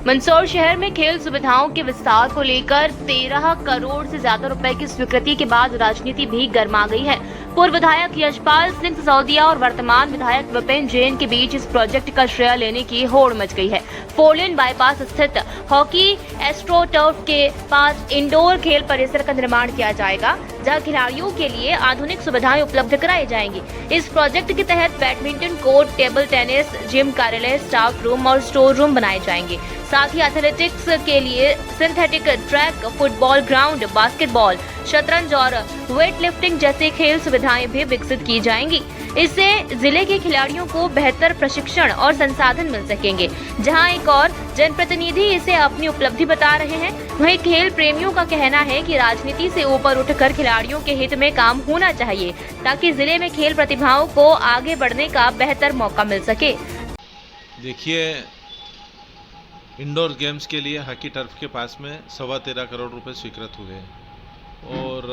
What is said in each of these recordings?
मंदसौर शहर में खेल सुविधाओं के विस्तार को लेकर 13 करोड़ से ज्यादा रुपए की स्वीकृति के बाद राजनीति भी गर्मा गई है। पूर्व विधायक यशपाल सिंह सिसोदिया और वर्तमान विधायक विपिन जैन के बीच इस प्रोजेक्ट का श्रेय लेने की होड़ मच गई है। 4-लेन बाईपास स्थित हॉकी एस्ट्रोटर्फ के पास इंडोर खेल परिसर का निर्माण किया जाएगा, जहां खिलाड़ियों के लिए आधुनिक सुविधाएं उपलब्ध कराई जाएंगी। इस प्रोजेक्ट के तहत badminton court, table tennis, gym, कार्यालय, स्टाफ रूम और स्टोर रूम बनाए जाएंगे। साथ ही एथलेटिक्स के लिए synthetic track, football ground, basketball, शतरंज और वेट लिफ्टिंग जैसे खेल सुविधाएं भी विकसित की जाएंगी। इससे जिले के खिलाड़ियों को बेहतर प्रशिक्षण और संसाधन मिल सकेंगे। जहां एक और जनप्रतिनिधि इसे अपनी उपलब्धि बता रहे हैं, वहीं खेल प्रेमियों का कहना है कि राजनीति से ऊपर उठकर खिलाड़ियों के हित में काम होना चाहिए, ताकि जिले में खेल प्रतिभाओं को आगे बढ़ने का बेहतर मौका मिल सके। देखिए, इंडोर गेम्स के लिए हॉकी टर्फ के पास में 13.25 करोड़ रुपए स्वीकृत हुए हैं और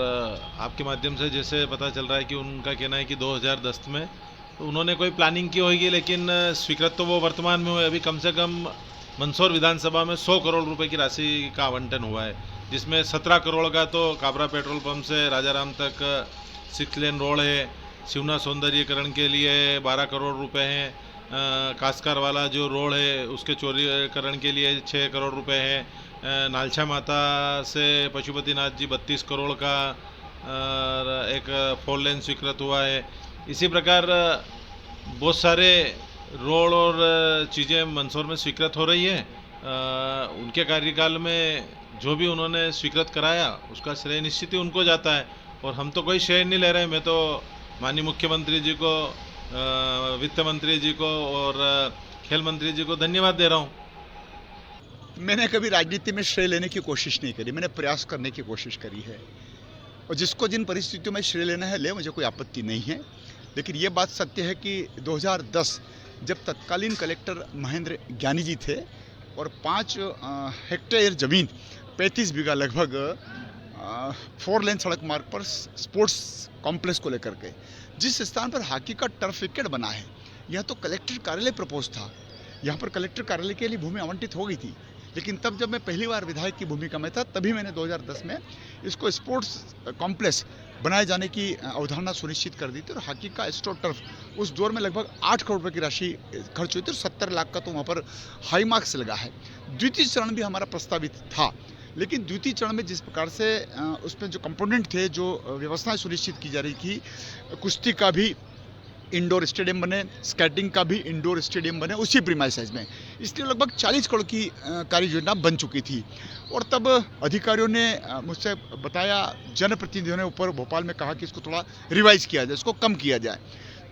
आपके माध्यम से जैसे पता चल रहा है कि उनका कहना है कि 2010 में तो उन्होंने कोई प्लानिंग की होगी, लेकिन स्वीकृत तो वो वर्तमान में हुए। अभी कम से कम मंदसौर विधानसभा में 100 करोड़ रुपए की राशि का आवंटन हुआ है, जिसमें 17 करोड़ का तो काबरा पेट्रोल पंप से राजाराम तक 6 लेन रोड है। शिवना सौंदर्यीकरण के लिए 12 करोड़ रुपए हैं। कास्कार वाला जो रोड है उसके चौड़ीकरण के लिए 6 करोड़ रुपए हैं। नालछा माता से पशुपतिनाथ जी 32 करोड़ का एक 4 लेन स्वीकृत हुआ है। इसी प्रकार बहुत सारे रोड और चीज़ें मंदसौर में स्वीकृत हो रही है। उनके कार्यकाल में जो भी उन्होंने स्वीकृत कराया उसका श्रेय निश्चित ही उनको जाता है और हम तो कोई श्रेय नहीं ले रहे हैं। मैं तो माननीय मुख्यमंत्री जी को, वित्त मंत्री जी को और खेल मंत्री जी को धन्यवाद दे रहा हूँ। मैंने कभी राजनीति में श्रेय लेने की कोशिश नहीं करी, मैंने प्रयास करने की कोशिश करी है और जिसको जिन परिस्थितियों में श्रेय लेना है ले, मुझे कोई आपत्ति नहीं है। लेकिन ये बात सत्य है कि 2010 जब तत्कालीन कलेक्टर महेंद्र ज्ञानी जी थे और 5 हेक्टेयर ज़मीन 35 बीघा लगभग 4 लेन सड़क मार्ग पर स्पोर्ट्स कॉम्प्लेक्स को लेकर के जिस स्थान पर हॉकी का टर्फ विकेट बना है, यह तो कलेक्टर कार्यालय प्रपोज था। यहाँ पर कलेक्टर कार्यालय के लिए भूमि आवंटित हो गई थी, लेकिन तब जब मैं पहली बार विधायक की भूमिका में था तभी मैंने 2010 में इसको स्पोर्ट्स कॉम्प्लेक्स बनाए जाने की अवधारणा सुनिश्चित कर दी थी और हॉकी का एस्ट्रो टर्फ उस दौर में लगभग 8 करोड़ रुपये की राशि खर्च हुई थी और 70 लाख का तो वहाँ पर हाई मार्क्स लगा है। द्वितीय चरण भी हमारा प्रस्तावित था, लेकिन द्वितीय चरण में जिस प्रकार से उसमें जो कंपोनेंट थे, जो व्यवस्थाएं सुनिश्चित की जा रही थी, कुश्ती का भी इंडोर स्टेडियम बने, स्केटिंग का भी इंडोर स्टेडियम बने उसी प्रीमाइसेस में, इसलिए लगभग 40 करोड़ की कार्य योजना बन चुकी थी। और तब अधिकारियों ने मुझसे बताया, जनप्रतिनिधियों ने ऊपर भोपाल में कहा कि इसको थोड़ा रिवाइज किया जाए, इसको कम किया जाए।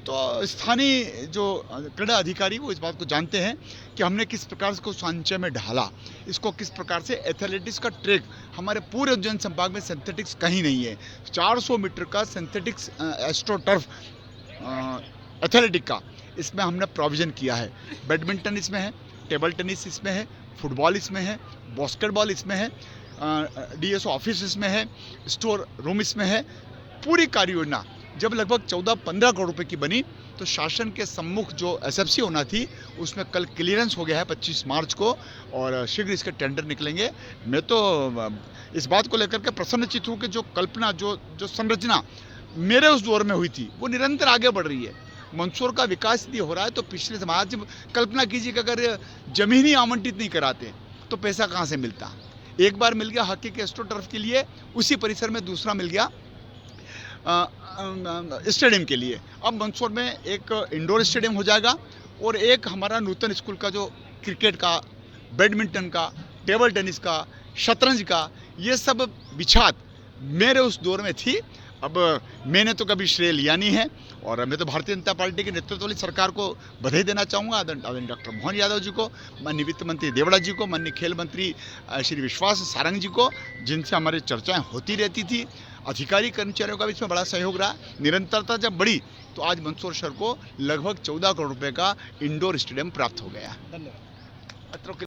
तो स्थानीय जो क्रीड़ा अधिकारी वो इस बात को जानते हैं कि हमने किस प्रकार से को सांचे में ढाला, इसको किस प्रकार से एथलेटिक्स का ट्रैक, हमारे पूरे उज्जैन संभाग में सिंथेटिक्स कहीं नहीं है। 400 मीटर का सिंथेटिक्स एस्ट्रो टर्फ एथलेटिक का इसमें हमने प्रोविज़न किया है। बैडमिंटन इसमें है, टेबल टेनिस इसमें है, फुटबॉल इसमें है, बास्केटबॉल इसमें है, डीएसओ ऑफिस इसमें है, स्टोर रूम इसमें है। पूरी कार्य योजना जब लगभग 14-15 करोड़ रुपए की बनी तो शासन के सम्मुख जो एसएफसी होना थी उसमें कल क्लियरेंस हो गया है 25 मार्च को और शीघ्र इसके टेंडर निकलेंगे। मैं तो इस बात को लेकर के प्रसन्नचित्त हूँ कि जो कल्पना, जो संरचना मेरे उस दौर में हुई थी वो निरंतर आगे बढ़ रही है। मंदसौर का विकास यदि हो रहा है तो पिछले समाज, कल्पना कीजिए कि अगर जमीन ही आवंटित नहीं कराते तो पैसा कहाँ से मिलता। एक बार मिल गया हॉकी के एस्ट्रो टर्फ के लिए, उसी परिसर में दूसरा मिल गया स्टेडियम के लिए। अब मंदसौर में एक इंडोर स्टेडियम हो जाएगा और एक हमारा नूतन स्कूल का जो क्रिकेट का, बैडमिंटन का, टेबल टेनिस का, शतरंज का, ये सब बिछात मेरे उस दौर में थी। अब मैंने तो कभी श्रेय लिया नहीं है और मैं तो भारतीय जनता पार्टी के नेतृत्व वाली सरकार को बधाई देना चाहूँगा, आदरणीय डॉक्टर मोहन यादव जी को, माननीय वित्त मंत्री देवड़ा जी को, माननीय खेल मंत्री श्री विश्वास सारंग जी को, जिनसे हमारी चर्चाएं होती रहती थी। अधिकारी कर्मचारियों का भी इसमें बड़ा सहयोग रहा। निरंतरता जब बढ़ी तो आज मंदसौर शहर को लगभग 14 करोड़ रुपये का इंडोर स्टेडियम प्राप्त हो गया। धन्यवाद।